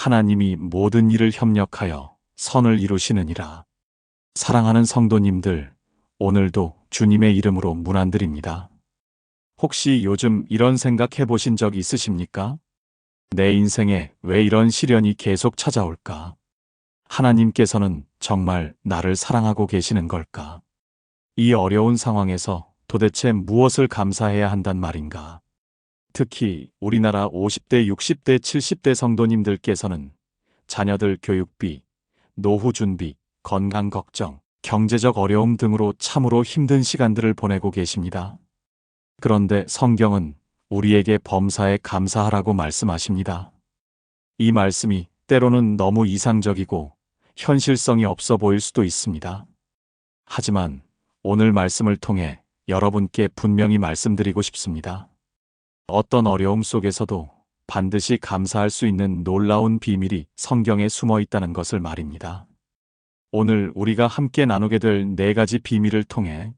하나님이 모든 일을 협력하여 선을 이루시느니라. 사랑하는 성도님들, 오늘도 주님의 이름으로 문안드립니다. 혹시 요즘 이런 생각 해보신 적 있으십니까? 내 인생에 왜 이런 시련이 계속 찾아올까? 하나님께서는 정말 나를 사랑하고 계시는 걸까? 이 어려운 상황에서 도대체 무엇을 감사해야 한단 말인가? 특히 우리나라 50대, 60대, 70대 성도님들께서는 자녀들 교육비, 노후 준비, 건강 걱정, 경제적 어려움 등으로 참으로 힘든 시간들을 보내고 계십니다. 그런데 성경은 우리에게 범사에 감사하라고 말씀하십니다. 이 말씀이 때로는 너무 이상적이고 현실성이 없어 보일 수도 있습니다. 하지만 오늘 말씀을 통해 여러분께 분명히 말씀드리고 싶습니다. 어떤 어려움 속에서도 반드시 감사할 수 있는 놀라운 비밀이 성경에 숨어 있다는 것을 말입니다. 오늘 우리가 함께 나누게 될 4가지 비밀을 통해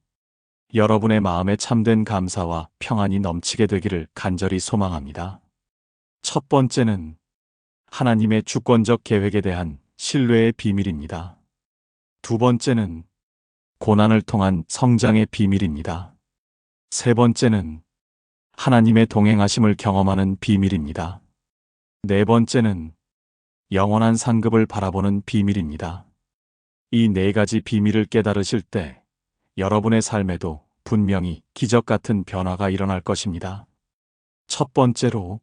여러분의 마음에 참된 감사와 평안이 넘치게 되기를 간절히 소망합니다. 첫 번째는 하나님의 주권적 계획에 대한 신뢰의 비밀입니다. 두 번째는 고난을 통한 성장의 비밀입니다. 세 번째는 하나님의 동행하심을 경험하는 비밀입니다. 네 번째는 영원한 상급을 바라보는 비밀입니다. 이 4가지 비밀을 깨달으실 때 여러분의 삶에도 분명히 기적 같은 변화가 일어날 것입니다. 첫 번째로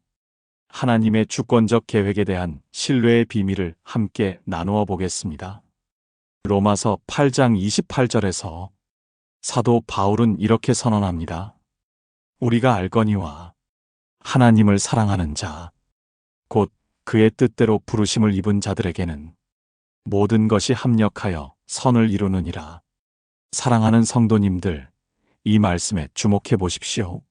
하나님의 주권적 계획에 대한 신뢰의 비밀을 함께 나누어 보겠습니다. 로마서 8장 28절에서 사도 바울은 이렇게 선언합니다. 우리가 알거니와 하나님을 사랑하는 자, 곧 그의 뜻대로 부르심을 입은 자들에게는 모든 것이 합력하여 선을 이루느니라. 사랑하는 성도님들, 이 말씀에 주목해 보십시오.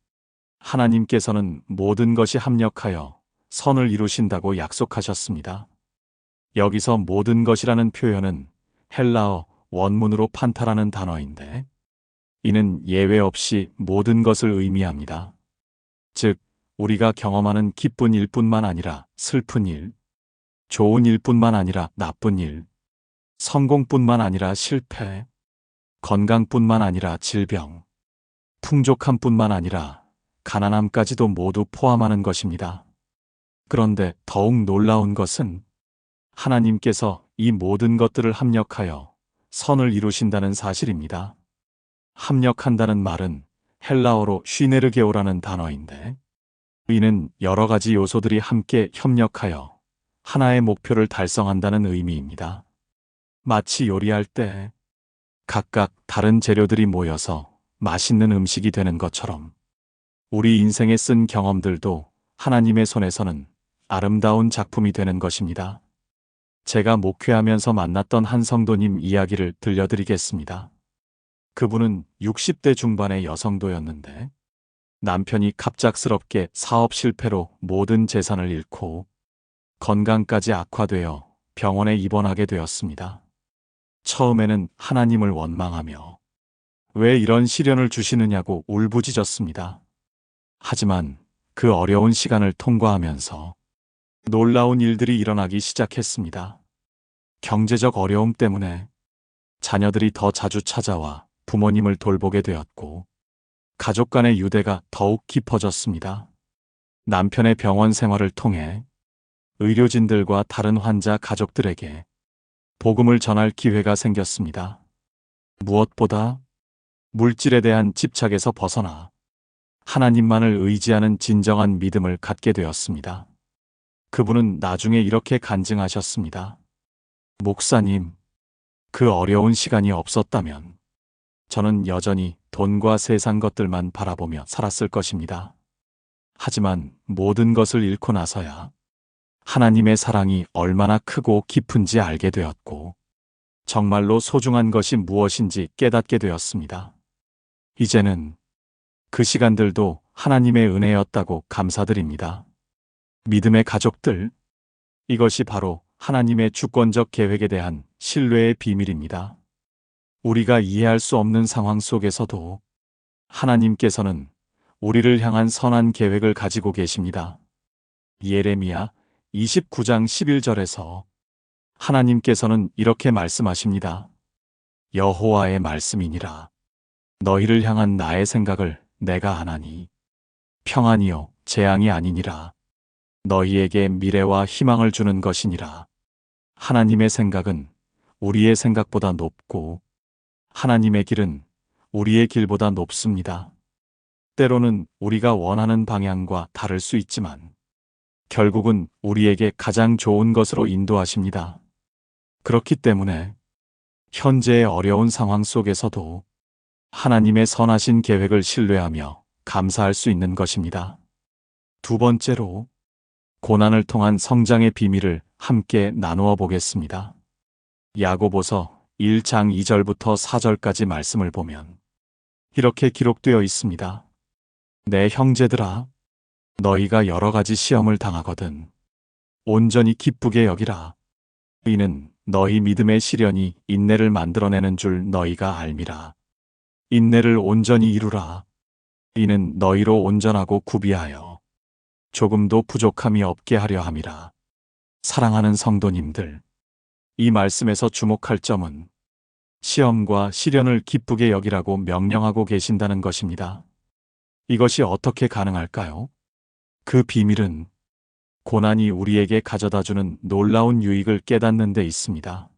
하나님께서는 모든 것이 합력하여 선을 이루신다고 약속하셨습니다. 여기서 모든 것이라는 표현은 헬라어 원문으로 판타라는 단어인데 이는 예외 없이 모든 것을 의미합니다. 즉, 우리가 경험하는 기쁜 일뿐만 아니라 슬픈 일, 좋은 일뿐만 아니라 나쁜 일, 성공뿐만 아니라 실패, 건강뿐만 아니라 질병, 풍족함뿐만 아니라 가난함까지도 모두 포함하는 것입니다. 그런데 더욱 놀라운 것은 하나님께서 이 모든 것들을 합력하여 선을 이루신다는 사실입니다. 합력한다는 말은 헬라어로 쉬네르게오라는 단어인데 이는 여러 가지 요소들이 함께 협력하여 하나의 목표를 달성한다는 의미입니다. 마치 요리할 때 각각 다른 재료들이 모여서 맛있는 음식이 되는 것처럼 우리 인생에 쓴 경험들도 하나님의 손에서는 아름다운 작품이 되는 것입니다. 제가 목회하면서 만났던 한 성도님 이야기를 들려드리겠습니다. 그분은 60대 중반의 여성도였는데 남편이 갑작스럽게 사업 실패로 모든 재산을 잃고 건강까지 악화되어 병원에 입원하게 되었습니다. 처음에는 하나님을 원망하며 왜 이런 시련을 주시느냐고 울부짖었습니다. 하지만 그 어려운 시간을 통과하면서 놀라운 일들이 일어나기 시작했습니다. 경제적 어려움 때문에 자녀들이 더 자주 찾아와 부모님을 돌보게 되었고 가족 간의 유대가 더욱 깊어졌습니다. 남편의 병원 생활을 통해 의료진들과 다른 환자 가족들에게 복음을 전할 기회가 생겼습니다. 무엇보다 물질에 대한 집착에서 벗어나 하나님만을 의지하는 진정한 믿음을 갖게 되었습니다. 그분은 나중에 이렇게 간증하셨습니다. 목사님, 그 어려운 시간이 없었다면 저는 여전히 돈과 세상 것들만 바라보며 살았을 것입니다. 하지만 모든 것을 잃고 나서야 하나님의 사랑이 얼마나 크고 깊은지 알게 되었고 정말로 소중한 것이 무엇인지 깨닫게 되었습니다. 이제는 그 시간들도 하나님의 은혜였다고 감사드립니다. 믿음의 가족들, 이것이 바로 하나님의 주권적 계획에 대한 신뢰의 비밀입니다. 우리가 이해할 수 없는 상황 속에서도 하나님께서는 우리를 향한 선한 계획을 가지고 계십니다. 예레미야 29장 11절에서 하나님께서는 이렇게 말씀하십니다. 여호와의 말씀이니라. 너희를 향한 나의 생각을 내가 아나니 평안이요 재앙이 아니니라. 너희에게 미래와 희망을 주는 것이니라. 하나님의 생각은 우리의 생각보다 높고 하나님의 길은 우리의 길보다 높습니다. 때로는 우리가 원하는 방향과 다를 수 있지만 결국은 우리에게 가장 좋은 것으로 인도하십니다. 그렇기 때문에 현재의 어려운 상황 속에서도 하나님의 선하신 계획을 신뢰하며 감사할 수 있는 것입니다. 두 번째로 고난을 통한 성장의 비밀을 함께 나누어 보겠습니다. 야고보서 1장 2절부터 4절까지 말씀을 보면 이렇게 기록되어 있습니다. 내 형제들아, 너희가 여러 가지 시험을 당하거든 온전히 기쁘게 여기라. 이는 너희 믿음의 시련이 인내를 만들어내는 줄 너희가 알미라. 인내를 온전히 이루라. 이는 너희로 온전하고 구비하여 조금도 부족함이 없게 하려 함이라. 사랑하는 성도님들, 이 말씀에서 주목할 점은 시험과 시련을 기쁘게 여기라고 명령하고 계신다는 것입니다. 이것이 어떻게 가능할까요? 그 비밀은 고난이 우리에게 가져다주는 놀라운 유익을 깨닫는 데 있습니다.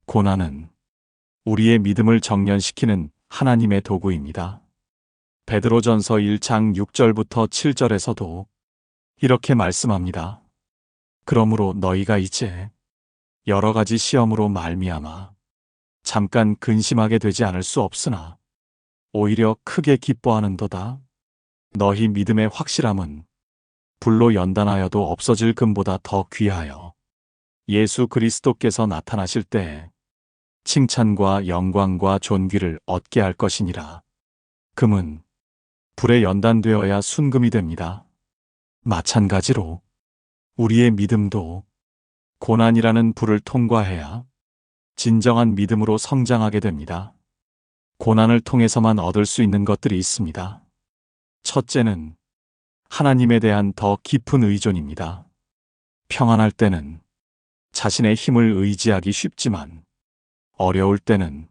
고난은 우리의 믿음을 정련시키는 하나님의 도구입니다. 베드로전서 1장 6절부터 7절에서도 이렇게 말씀합니다. 그러므로 너희가 이제 여러 가지 시험으로 말미암아 잠깐 근심하게 되지 않을 수 없으나 오히려 크게 기뻐하는도다. 너희 믿음의 확실함은 불로 연단하여도 없어질 금보다 더 귀하여 예수 그리스도께서 나타나실 때에 칭찬과 영광과 존귀를 얻게 할 것이니라. 금은 불에 연단되어야 순금이 됩니다. 마찬가지로 우리의 믿음도 고난이라는 불을 통과해야 진정한 믿음으로 성장하게 됩니다. 고난을 통해서만 얻을 수 있는 것들이 있습니다. 첫째는 하나님에 대한 더 깊은 의존입니다. 평안할 때는 자신의 힘을 의지하기 쉽지만 어려울 때는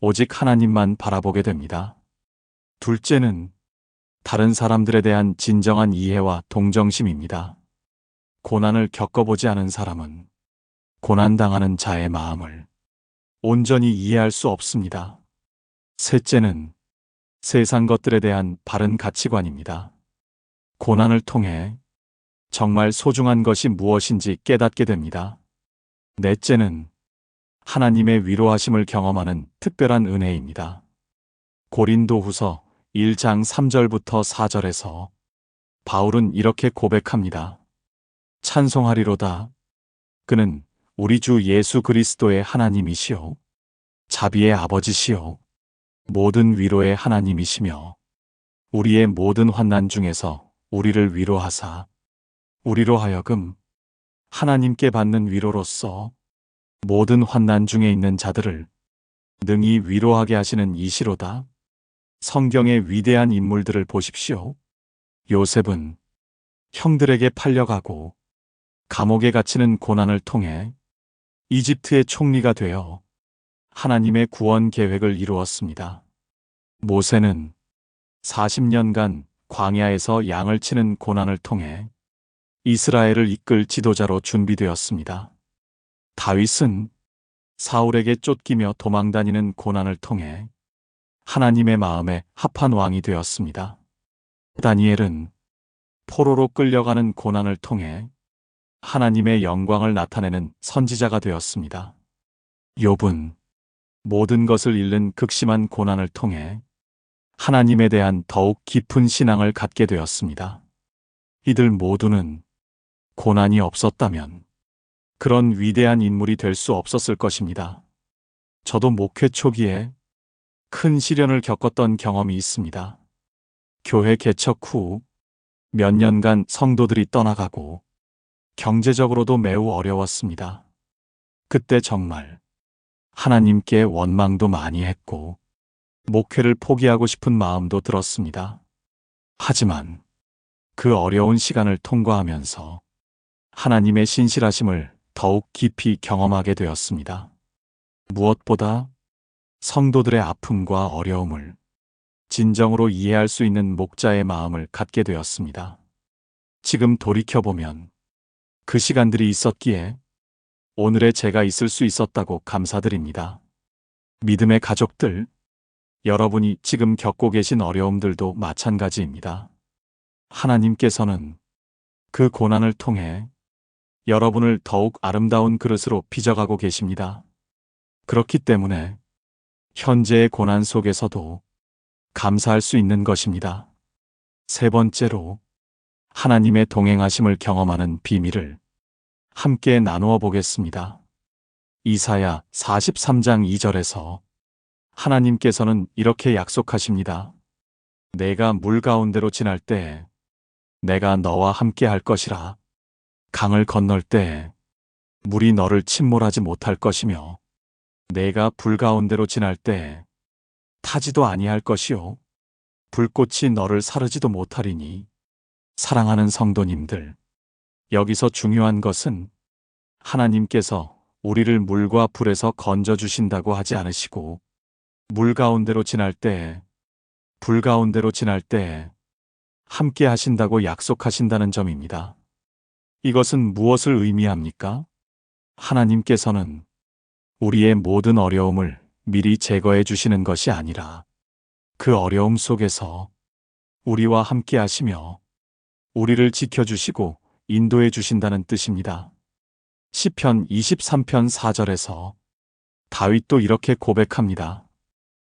오직 하나님만 바라보게 됩니다. 둘째는 다른 사람들에 대한 진정한 이해와 동정심입니다. 고난을 겪어보지 않은 사람은 고난당하는 자의 마음을 온전히 이해할 수 없습니다. 셋째는 세상 것들에 대한 바른 가치관입니다. 고난을 통해 정말 소중한 것이 무엇인지 깨닫게 됩니다. 넷째는 하나님의 위로하심을 경험하는 특별한 은혜입니다. 고린도후서 1장 3절부터 4절에서 바울은 이렇게 고백합니다. 찬송하리로다. 그는 우리 주 예수 그리스도의 하나님이시요 자비의 아버지시요 모든 위로의 하나님이시며 우리의 모든 환난 중에서 우리를 위로하사 우리로 하여금 하나님께 받는 위로로서 모든 환난 중에 있는 자들을 능히 위로하게 하시는 이시로다. 성경의 위대한 인물들을 보십시오. 요셉은 형들에게 팔려가고 감옥에 갇히는 고난을 통해 이집트의 총리가 되어 하나님의 구원 계획을 이루었습니다. 모세는 40년간 광야에서 양을 치는 고난을 통해 이스라엘을 이끌 지도자로 준비되었습니다. 다윗은 사울에게 쫓기며 도망다니는 고난을 통해 하나님의 마음에 합한 왕이 되었습니다. 다니엘은 포로로 끌려가는 고난을 통해 하나님의 영광을 나타내는 선지자가 되었습니다. 욥은 모든 것을 잃는 극심한 고난을 통해 하나님에 대한 더욱 깊은 신앙을 갖게 되었습니다. 이들 모두는 고난이 없었다면 그런 위대한 인물이 될 수 없었을 것입니다. 저도 목회 초기에 큰 시련을 겪었던 경험이 있습니다. 교회 개척 후 몇 년간 성도들이 떠나가고 경제적으로도 매우 어려웠습니다. 그때 정말 하나님께 원망도 많이 했고 목회를 포기하고 싶은 마음도 들었습니다. 하지만 그 어려운 시간을 통과하면서 하나님의 신실하심을 더욱 깊이 경험하게 되었습니다. 무엇보다 성도들의 아픔과 어려움을 진정으로 이해할 수 있는 목자의 마음을 갖게 되었습니다. 지금 돌이켜보면 그 시간들이 있었기에 오늘의 제가 있을 수 있었다고 감사드립니다. 믿음의 가족들, 여러분이 지금 겪고 계신 어려움들도 마찬가지입니다. 하나님께서는 그 고난을 통해 여러분을 더욱 아름다운 그릇으로 빚어가고 계십니다. 그렇기 때문에 현재의 고난 속에서도 감사할 수 있는 것입니다. 세 번째로 하나님의 동행하심을 경험하는 비밀을 함께 나누어 보겠습니다. 이사야 43장 2절에서 하나님께서는 이렇게 약속하십니다. 내가 물 가운데로 지날 때에 내가 너와 함께 할 것이라. 강을 건널 때에 물이 너를 침몰하지 못할 것이며 내가 불 가운데로 지날 때에 타지도 아니할 것이요 불꽃이 너를 사르지도 못하리니. 사랑하는 성도님들, 여기서 중요한 것은 하나님께서 우리를 물과 불에서 건져주신다고 하지 않으시고 물 가운데로 지날 때에, 불 가운데로 지날 때에 함께 하신다고 약속하신다는 점입니다. 이것은 무엇을 의미합니까? 하나님께서는 우리의 모든 어려움을 미리 제거해 주시는 것이 아니라 그 어려움 속에서 우리와 함께 하시며 우리를 지켜주시고 인도해 주신다는 뜻입니다. 시편 23편 4절에서 다윗도 이렇게 고백합니다.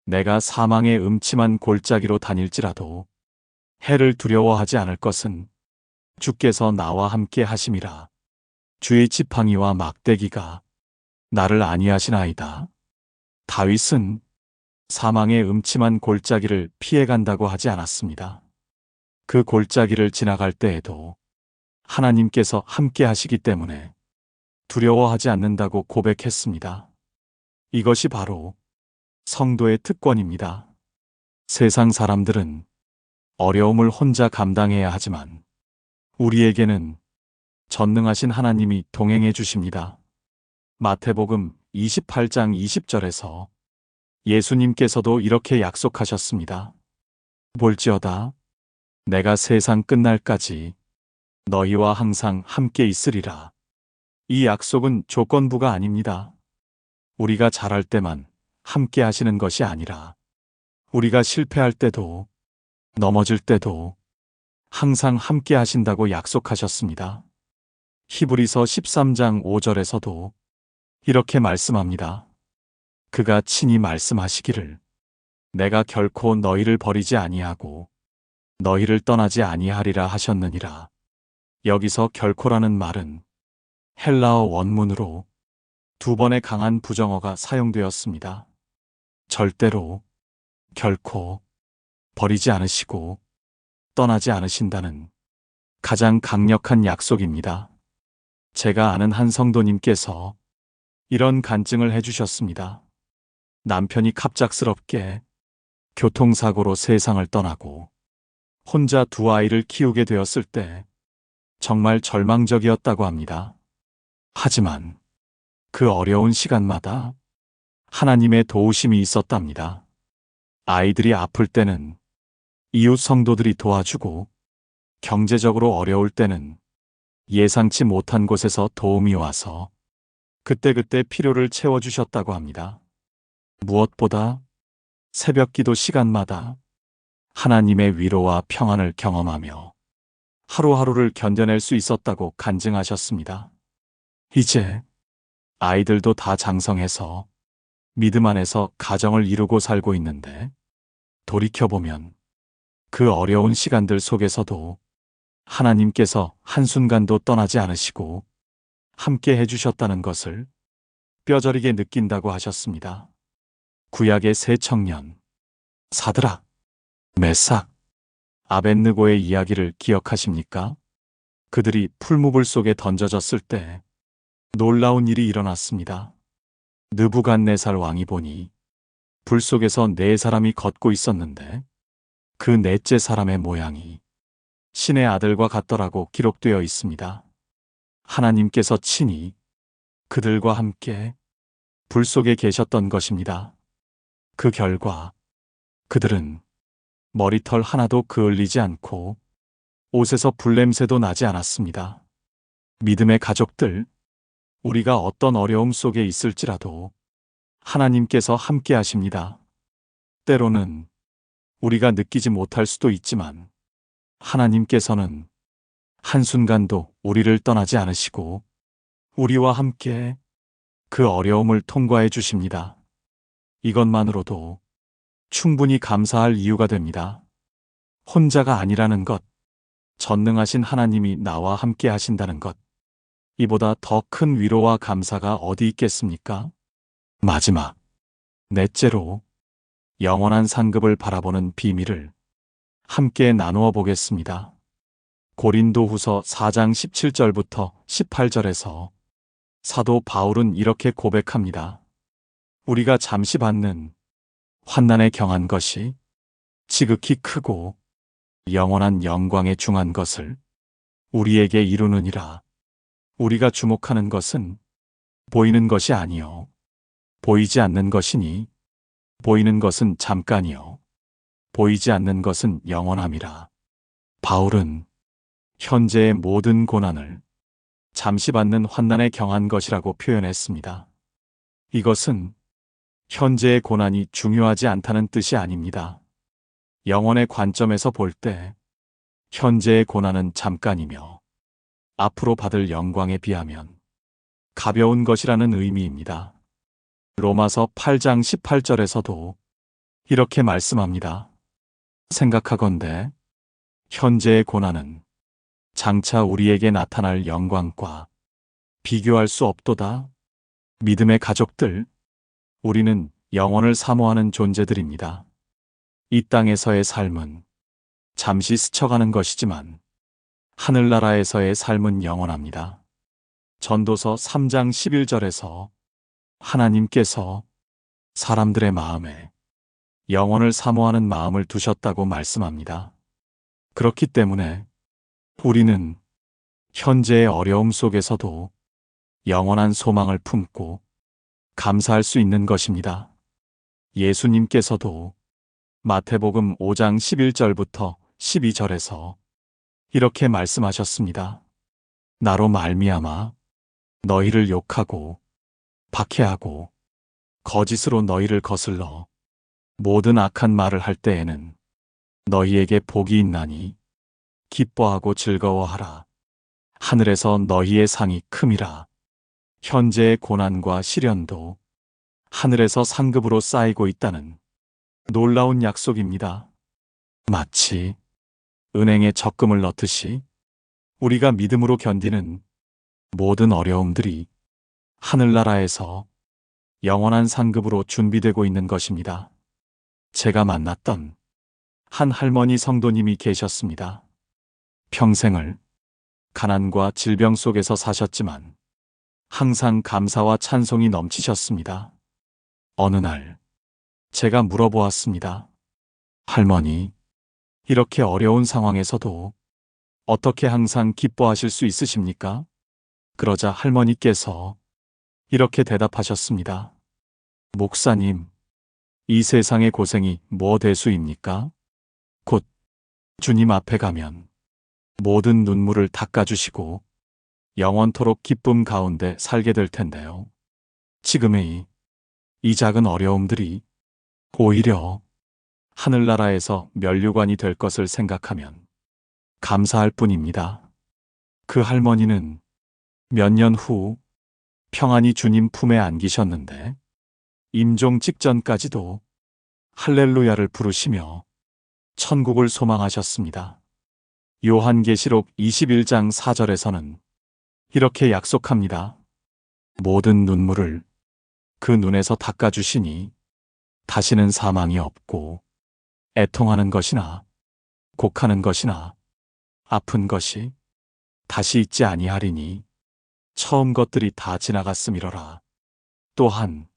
내가 사망의 음침한 골짜기로 다닐지라도 해를 두려워하지 않을 것은 주께서 나와 함께 하심이라. 주의 지팡이와 막대기가 나를 안위하시나이다. 다윗은 사망의 음침한 골짜기를 피해간다고 하지 않았습니다. 그 골짜기를 지나갈 때에도 하나님께서 함께 하시기 때문에 두려워하지 않는다고 고백했습니다. 이것이 바로 성도의 특권입니다. 세상 사람들은 어려움을 혼자 감당해야 하지만 우리에게는 전능하신 하나님이 동행해 주십니다. 마태복음 28장 20절에서 예수님께서도 이렇게 약속하셨습니다. 볼지어다 내가 세상 끝날까지 너희와 항상 함께 있으리라. 이 약속은 조건부가 아닙니다. 우리가 잘할 때만 함께 하시는 것이 아니라 우리가 실패할 때도 넘어질 때도 항상 함께 하신다고 약속하셨습니다. 히브리서 13장 5절에서도 이렇게 말씀합니다. 그가 친히 말씀하시기를 내가 결코 너희를 버리지 아니하고 너희를 떠나지 아니하리라 하셨느니라. 여기서 결코라는 말은 헬라어 원문으로 두 번의 강한 부정어가 사용되었습니다. 절대로, 결코, 버리지 않으시고 떠나지 않으신다는 가장 강력한 약속입니다. 제가 아는 한 성도님께서 이런 간증을 해주셨습니다. 남편이 갑작스럽게 교통사고로 세상을 떠나고 혼자 두 아이를 키우게 되었을 때 정말 절망적이었다고 합니다. 하지만 그 어려운 시간마다 하나님의 도우심이 있었답니다. 아이들이 아플 때는 이웃 성도들이 도와주고 경제적으로 어려울 때는 예상치 못한 곳에서 도움이 와서 그때그때 필요를 채워주셨다고 합니다. 무엇보다 새벽 기도 시간마다 하나님의 위로와 평안을 경험하며 하루하루를 견뎌낼 수 있었다고 간증하셨습니다. 이제 아이들도 다 장성해서 믿음 안에서 가정을 이루고 살고 있는데 돌이켜보면 그 어려운 시간들 속에서도 하나님께서 한순간도 떠나지 않으시고 함께 해주셨다는 것을 뼈저리게 느낀다고 하셨습니다. 구약의 세 청년 사드락, 메삭, 아벳느고의 이야기를 기억하십니까? 그들이 풀무불 속에 던져졌을 때 놀라운 일이 일어났습니다. 느부갓네살 왕이 보니 불 속에서 네 사람이 걷고 있었는데 그 넷째 사람의 모양이 신의 아들과 같더라고 기록되어 있습니다. 하나님께서 친히 그들과 함께 불 속에 계셨던 것입니다. 그 결과 그들은 머리털 하나도 그을리지 않고 옷에서 불냄새도 나지 않았습니다. 믿음의 가족들, 우리가 어떤 어려움 속에 있을지라도 하나님께서 함께 하십니다. 때로는 우리가 느끼지 못할 수도 있지만 하나님께서는 한순간도 우리를 떠나지 않으시고 우리와 함께 그 어려움을 통과해 주십니다. 이것만으로도 충분히 감사할 이유가 됩니다. 혼자가 아니라는 것, 전능하신 하나님이 나와 함께 하신다는 것, 이보다 더 큰 위로와 감사가 어디 있겠습니까? 마지막, 넷째로 영원한 상급을 바라보는 비밀을 함께 나누어 보겠습니다. 고린도후서 4장 17절부터 18절에서 사도 바울은 이렇게 고백합니다. 우리가 잠시 받는 환난에 경한 것이 지극히 크고 영원한 영광에 중한 것을 우리에게 이루느니라. 우리가 주목하는 것은 보이는 것이 아니요 보이지 않는 것이니 보이는 것은 잠깐이요 보이지 않는 것은 영원함이라. 바울은 현재의 모든 고난을 잠시 받는 환난에 경한 것이라고 표현했습니다. 이것은 현재의 고난이 중요하지 않다는 뜻이 아닙니다. 영원의 관점에서 볼 때 현재의 고난은 잠깐이며 앞으로 받을 영광에 비하면 가벼운 것이라는 의미입니다. 로마서 8장 18절에서도 이렇게 말씀합니다. 생각하건대 현재의 고난은 장차 우리에게 나타날 영광과 비교할 수 없도다. 믿음의 가족들, 우리는 영원을 사모하는 존재들입니다. 이 땅에서의 삶은 잠시 스쳐가는 것이지만 하늘나라에서의 삶은 영원합니다. 전도서 3장 11절에서 하나님께서 사람들의 마음에 영원을 사모하는 마음을 두셨다고 말씀합니다. 그렇기 때문에 우리는 현재의 어려움 속에서도 영원한 소망을 품고 감사할 수 있는 것입니다. 예수님께서도 마태복음 5장 11절부터 12절에서 이렇게 말씀하셨습니다. 나로 말미암아 너희를 욕하고 박해하고 거짓으로 너희를 거슬러 모든 악한 말을 할 때에는 너희에게 복이 있나니 기뻐하고 즐거워하라. 하늘에서 너희의 상이 큼이라. 현재의 고난과 시련도 하늘에서 상급으로 쌓이고 있다는 놀라운 약속입니다. 마치 은행에 적금을 넣듯이 우리가 믿음으로 견디는 모든 어려움들이 하늘나라에서 영원한 상급으로 준비되고 있는 것입니다. 제가 만났던 한 할머니 성도님이 계셨습니다. 평생을 가난과 질병 속에서 사셨지만 항상 감사와 찬송이 넘치셨습니다. 어느 날 제가 물어보았습니다. 할머니, 이렇게 어려운 상황에서도 어떻게 항상 기뻐하실 수 있으십니까? 그러자 할머니께서 이렇게 대답하셨습니다. 목사님, 이 세상의 고생이 뭐 대수입니까? 곧 주님 앞에 가면 모든 눈물을 닦아주시고 영원토록 기쁨 가운데 살게 될 텐데요. 지금의 이 작은 어려움들이 오히려 하늘나라에서 면류관이 될 것을 생각하면 감사할 뿐입니다. 그 할머니는 몇 년 후 평안히 주님 품에 안기셨는데 임종 직전까지도 할렐루야를 부르시며 천국을 소망하셨습니다. 요한계시록 21장 4절에서는 이렇게 약속합니다. 모든 눈물을 그 눈에서 닦아주시니 다시는 사망이 없고 애통하는 것이나 곡하는 것이나 아픈 것이 다시 있지 아니하리니 처음 것들이 다 지나갔음이로라. 또한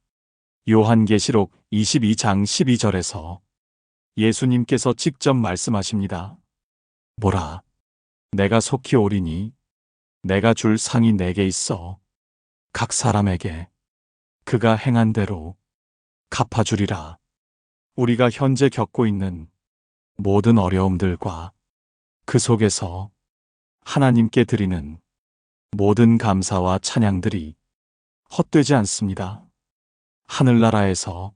요한계시록 22장 12절에서 예수님께서 직접 말씀하십니다. 보라, 내가 속히 오리니 내가 줄 상이 내게 있어 각 사람에게 그가 행한 대로 갚아주리라. 우리가 현재 겪고 있는 모든 어려움들과 그 속에서 하나님께 드리는 모든 감사와 찬양들이 헛되지 않습니다. 하늘나라에서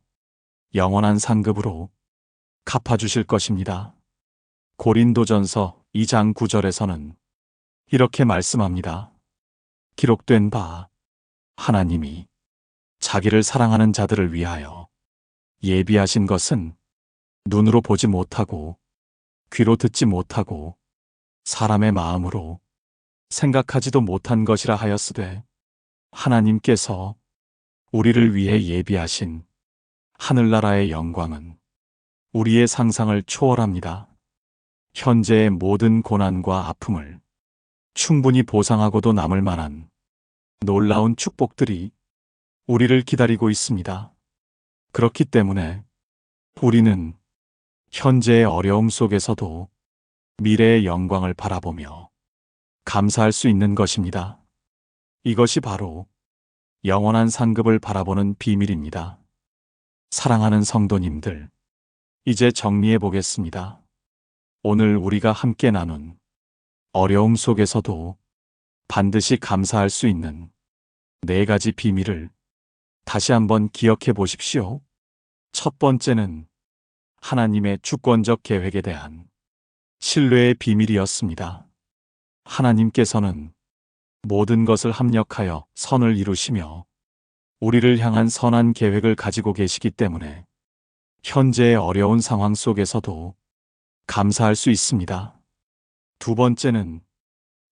영원한 상급으로 갚아주실 것입니다. 고린도전서 2장 9절에서는 이렇게 말씀합니다. 기록된 바 하나님이 자기를 사랑하는 자들을 위하여 예비하신 것은 눈으로 보지 못하고 귀로 듣지 못하고 사람의 마음으로 생각하지도 못한 것이라 하였으되 하나님께서 우리를 위해 예비하신 하늘나라의 영광은 우리의 상상을 초월합니다. 현재의 모든 고난과 아픔을 충분히 보상하고도 남을 만한 놀라운 축복들이 우리를 기다리고 있습니다. 그렇기 때문에 우리는 현재의 어려움 속에서도 미래의 영광을 바라보며 감사할 수 있는 것입니다. 이것이 바로 영원한 상급을 바라보는 비밀입니다. 사랑하는 성도님들, 이제 정리해 보겠습니다. 오늘 우리가 함께 나눈 어려움 속에서도 반드시 감사할 수 있는 4가지 비밀을 다시 한번 기억해 보십시오. 첫 번째는 하나님의 주권적 계획에 대한 신뢰의 비밀이었습니다. 하나님께서는 모든 것을 합력하여 선을 이루시며 우리를 향한 선한 계획을 가지고 계시기 때문에 현재의 어려운 상황 속에서도 감사할 수 있습니다. 두 번째는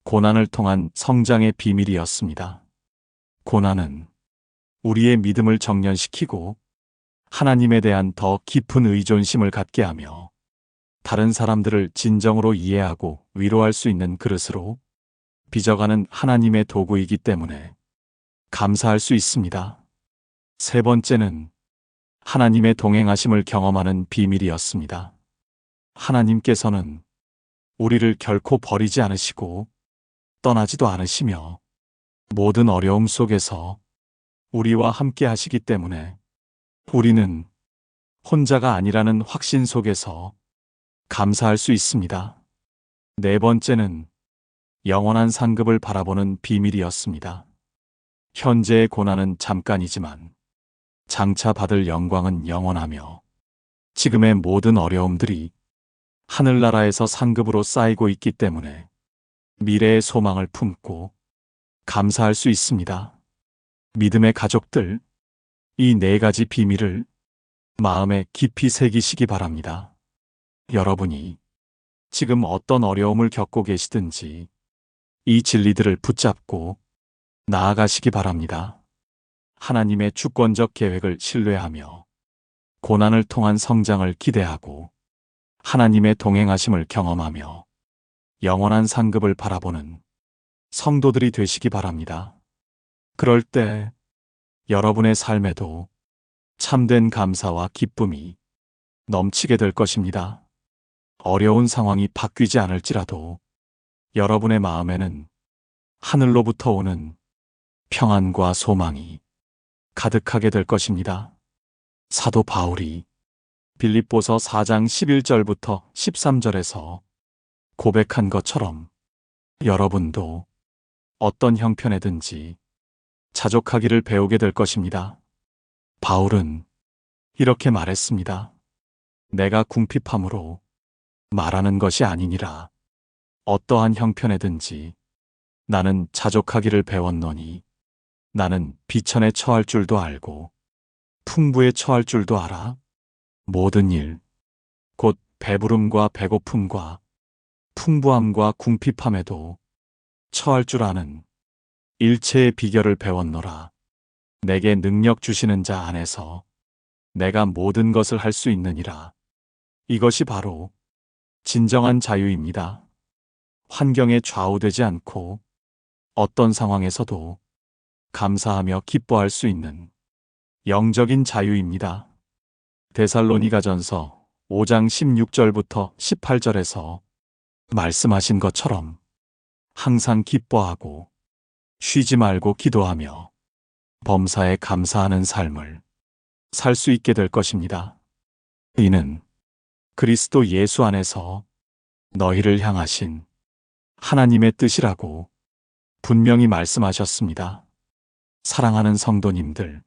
고난을 통한 성장의 비밀이었습니다. 고난은 우리의 믿음을 정련시키고 하나님에 대한 더 깊은 의존심을 갖게 하며 다른 사람들을 진정으로 이해하고 위로할 수 있는 그릇으로 빚어가는 하나님의 도구이기 때문에 감사할 수 있습니다. 세 번째는 하나님의 동행하심을 경험하는 비밀이었습니다. 하나님께서는 우리를 결코 버리지 않으시고 떠나지도 않으시며 모든 어려움 속에서 우리와 함께 하시기 때문에 우리는 혼자가 아니라는 확신 속에서 감사할 수 있습니다. 네 번째는 영원한 상급을 바라보는 비밀이었습니다. 현재의 고난은 잠깐이지만 장차 받을 영광은 영원하며 지금의 모든 어려움들이 하늘나라에서 상급으로 쌓이고 있기 때문에 미래의 소망을 품고 감사할 수 있습니다. 믿음의 가족들, 이 4가지 비밀을 마음에 깊이 새기시기 바랍니다. 여러분이 지금 어떤 어려움을 겪고 계시든지 이 진리들을 붙잡고 나아가시기 바랍니다. 하나님의 주권적 계획을 신뢰하며 고난을 통한 성장을 기대하고 하나님의 동행하심을 경험하며 영원한 상급을 바라보는 성도들이 되시기 바랍니다. 그럴 때 여러분의 삶에도 참된 감사와 기쁨이 넘치게 될 것입니다. 어려운 상황이 바뀌지 않을지라도 여러분의 마음에는 하늘로부터 오는 평안과 소망이 가득하게 될 것입니다. 사도 바울이 빌립보서 4장 11절부터 13절에서 고백한 것처럼 여러분도 어떤 형편에든지 자족하기를 배우게 될 것입니다. 바울은 이렇게 말했습니다. 내가 궁핍함으로 말하는 것이 아니니라. 어떠한 형편에든지 나는 자족하기를 배웠노니 나는 비천에 처할 줄도 알고 풍부에 처할 줄도 알아. 모든 일, 곧 배부름과 배고픔과 풍부함과 궁핍함에도 처할 줄 아는 일체의 비결을 배웠노라. 내게 능력 주시는 자 안에서 내가 모든 것을 할 수 있느니라. 이것이 바로 진정한 자유입니다. 환경에 좌우되지 않고 어떤 상황에서도 감사하며 기뻐할 수 있는 영적인 자유입니다. 데살로니가전서 5장 16절부터 18절에서 말씀하신 것처럼 항상 기뻐하고 쉬지 말고 기도하며 범사에 감사하는 삶을 살 수 있게 될 것입니다. 이는 그리스도 예수 안에서 너희를 향하신 하나님의 뜻이라고 분명히 말씀하셨습니다. 사랑하는 성도님들,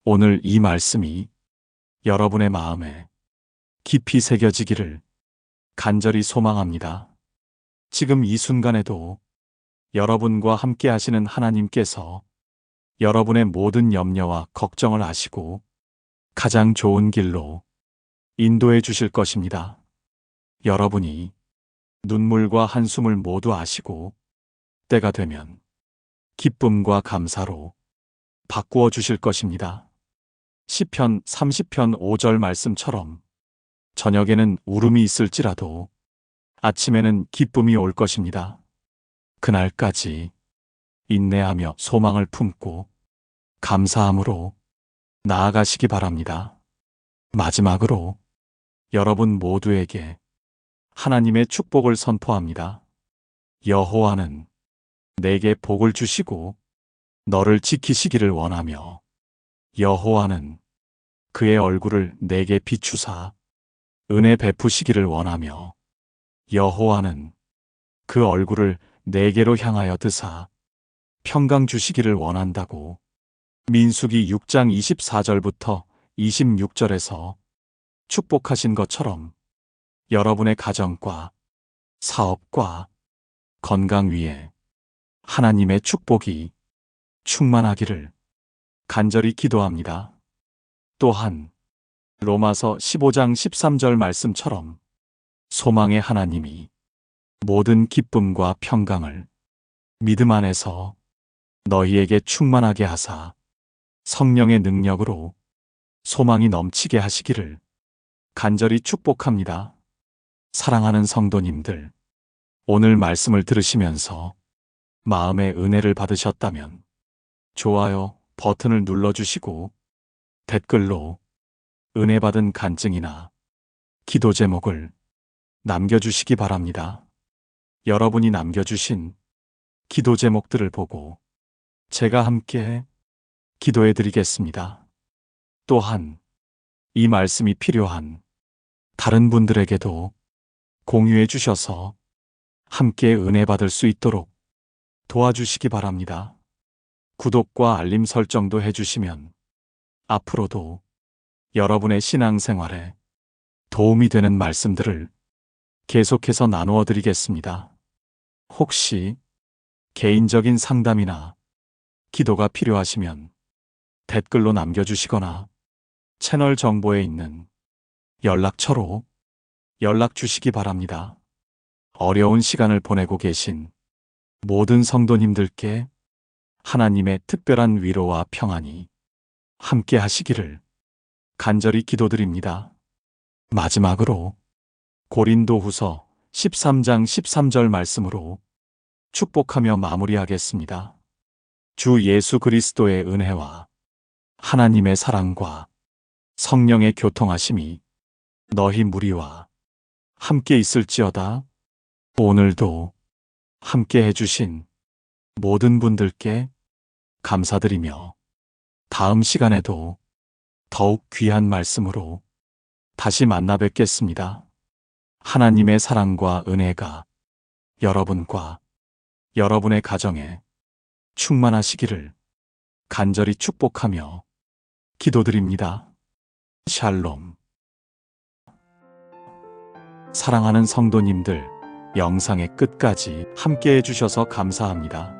오늘 이 말씀이 여러분의 마음에 깊이 새겨지기를 간절히 소망합니다. 지금 이 순간에도 여러분과 함께 하시는 하나님께서 여러분의 모든 염려와 걱정을 아시고 가장 좋은 길로 인도해 주실 것입니다. 여러분이 눈물과 한숨을 모두 아시고 때가 되면 기쁨과 감사로 바꾸어 주실 것입니다. 시편 30편 5절 말씀처럼 저녁에는 울음이 있을지라도 아침에는 기쁨이 올 것입니다. 그날까지 인내하며 소망을 품고 감사함으로 나아가시기 바랍니다. 마지막으로 여러분 모두에게 하나님의 축복을 선포합니다. 여호와는 내게 복을 주시고 너를 지키시기를 원하며 여호와는 그의 얼굴을 내게 비추사 은혜 베푸시기를 원하며 여호와는 그 얼굴을 내게로 향하여 드사 평강 주시기를 원한다고 민수기 6장 24절부터 26절에서 축복하신 것처럼 여러분의 가정과 사업과 건강 위에 하나님의 축복이 충만하기를 간절히 기도합니다. 또한 로마서 15장 13절 말씀처럼 소망의 하나님이 모든 기쁨과 평강을 믿음 안에서 너희에게 충만하게 하사 성령의 능력으로 소망이 넘치게 하시기를 간절히 축복합니다. 사랑하는 성도님들, 오늘 말씀을 들으시면서 마음의 은혜를 받으셨다면 좋아요 버튼을 눌러주시고 댓글로 은혜 받은 간증이나 기도 제목을 남겨주시기 바랍니다. 여러분이 남겨주신 기도 제목들을 보고 제가 함께 기도해 드리겠습니다. 또한 이 말씀이 필요한 다른 분들에게도 공유해 주셔서 함께 은혜 받을 수 있도록 도와주시기 바랍니다. 구독과 알림 설정도 해주시면 앞으로도 여러분의 신앙생활에 도움이 되는 말씀들을 계속해서 나누어 드리겠습니다. 혹시 개인적인 상담이나 기도가 필요하시면 댓글로 남겨주시거나 채널 정보에 있는 연락처로 연락 주시기 바랍니다. 어려운 시간을 보내고 계신 모든 성도님들께 하나님의 특별한 위로와 평안이 함께 하시기를 간절히 기도드립니다. 마지막으로 고린도후서 13장 13절 말씀으로 축복하며 마무리하겠습니다. 주 예수 그리스도의 은혜와 하나님의 사랑과 성령의 교통하심이 너희 무리와 함께 있을지어다. 오늘도 함께 해주신 모든 분들께 감사드리며 다음 시간에도 더욱 귀한 말씀으로 다시 만나 뵙겠습니다. 하나님의 사랑과 은혜가 여러분과 여러분의 가정에 충만하시기를 간절히 축복하며 기도드립니다. 샬롬. 사랑하는 성도님들, 영상의 끝까지 함께 해주셔서 감사합니다.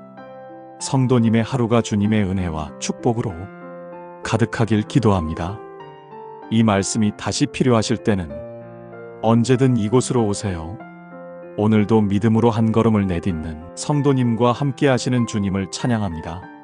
성도님의 하루가 주님의 은혜와 축복으로 가득하길 기도합니다. 이 말씀이 다시 필요하실 때는 언제든 이곳으로 오세요. 오늘도 믿음으로 한 걸음을 내딛는 성도님과 함께 하시는 주님을 찬양합니다.